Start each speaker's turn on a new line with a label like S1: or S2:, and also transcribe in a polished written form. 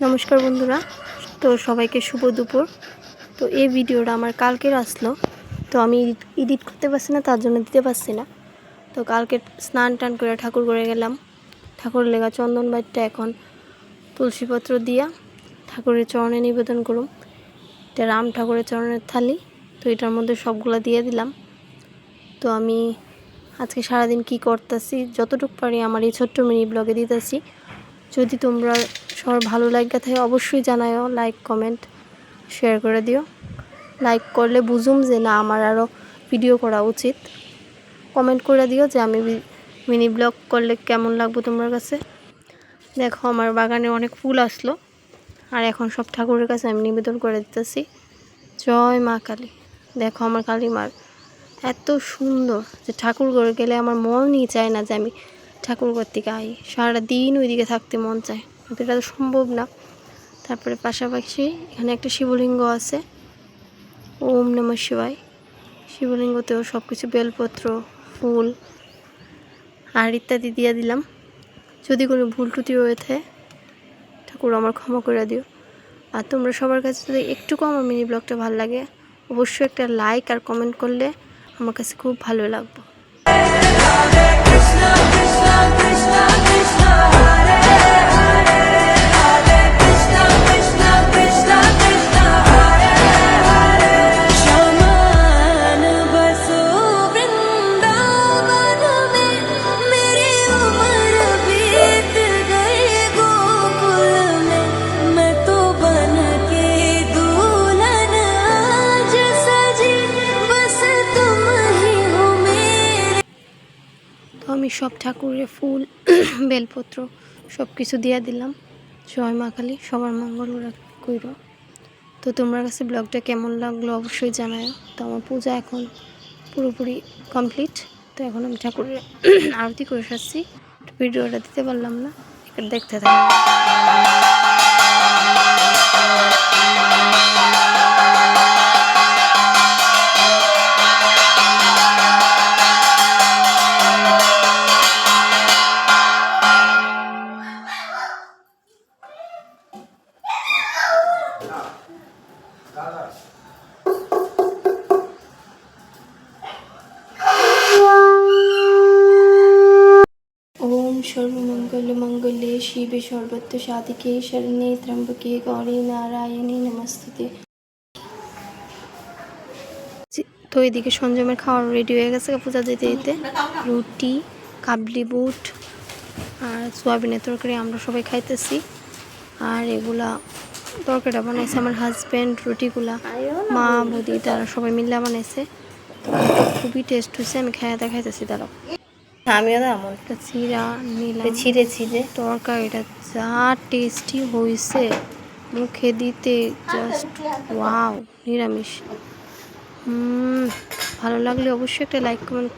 S1: নমস্কার বন্ধুরা, তো সবাইকে শুভ দুপুর। তো এই ভিডিওটা আমার কালকের আসলো, তো আমি এডিট করতে পারছি না, তার জন্য দিতে পারছি না। তো কালকে স্নান টান করে ঠাকুর করে গেলাম। ঠাকুর লেগা চন্দন বাইটটা এখন তুলসীপত্র দিয়া ঠাকুরের চরণে নিবেদন করুম। এটা রাম ঠাকুরের চরণের থালি, তো এটার মধ্যে সবগুলা দিয়ে দিলাম। তো আমি আজকে সারাদিন কি করতেছি যতটুকু পারি আমার এই ছোট্ট মিনি ব্লগে দিতেছি। যদি তোমরা সবার ভালো লাগে থাকে অবশ্যই জানাও, লাইক কমেন্ট শেয়ার করে দিও। লাইক করলে বুঝুম যে না আমার আরও ভিডিও করা উচিত। কমেন্ট করে দিও যে আমি মিনি ব্লগ করলে কেমন লাগবে তোমার কাছে। দেখো আমার বাগানে অনেক ফুল আসলো, আর এখন সব ঠাকুরের কাছে আমি নিবেদন করে দিতেছি। জয় মা কালী। দেখো আমার কালী মার এত সুন্দর যে ঠাকুর ঘরে গেলে আমার মনই চায় না যে আমি ঠাকুর ঘর থেকে আই, সারাদিন ওইদিকে থাকতে মন চায়, কিন্তু এটা তো সম্ভব না। তারপরে পাশাপাশি এখানে একটা শিবলিঙ্গ আছে, ওম নমঃ শিবায়। শিবলিঙ্গতেও সব কিছু বেলপত্র, ফুল আর ইত্যাদি দিয়ে দিলাম। যদি কোনো ভুল ত্রুটি হয়ে থাকে ঠাকুর আমার ক্ষমা করে দিও। আর তোমরা সবার কাছে যদি একটুকু আমার মিনি ব্লগটা ভালো লাগে অবশ্যই একটা লাইক আর কমেন্ট করলে আমার কাছে খুব ভালো লাগবে। আমি সব ঠাকুরের ফুল বেলপত্র সব কিছু দিয়ে দিলাম। জয় মা কালী, সবার মঙ্গল কইর। তো তোমার কাছে ব্লগটা কেমন লাগলো অবশ্যই জানাও। তো আমার পূজা এখন পুরোপুরি কমপ্লিট। তো এখন আমি ঠাকুরের আরতি করে সারছি, ভিডিওটা দিতে পারলাম না, এটা দেখতে থাকি। ओम सर्वमंगल मंगले शिवे सर्वत्र साधिके शरण्ये त्र्यंबके गौरी नारायणी नमस्ते। তো এদিকে সঞ্জমের খাওয়ার রেডি হয়ে গেছে, পূজা দিতে দিতে রুটি, কাবলি বুট আর সোয়াবিনের তরকারি আমরা সবাই খাইতেছি। আর এগুলা তরকারিটা বানাইছে আমার হাজব্যান্ড, রুটিগুলা মা বৌদি তারা সবাই মিলে বানাইছে। খুবই টেস্ট হয়েছে, আমি খাইতেছি। তারা আমিও এমন একটা চিরা নিলাম, ছিঁড়ে তরকারিটা যা টেস্টি হয়েছে মুখে দিতে জাস্ট ওয়াও। নিরামিষ ভালো লাগলে অবশ্যই একটা লাইক কমেন্ট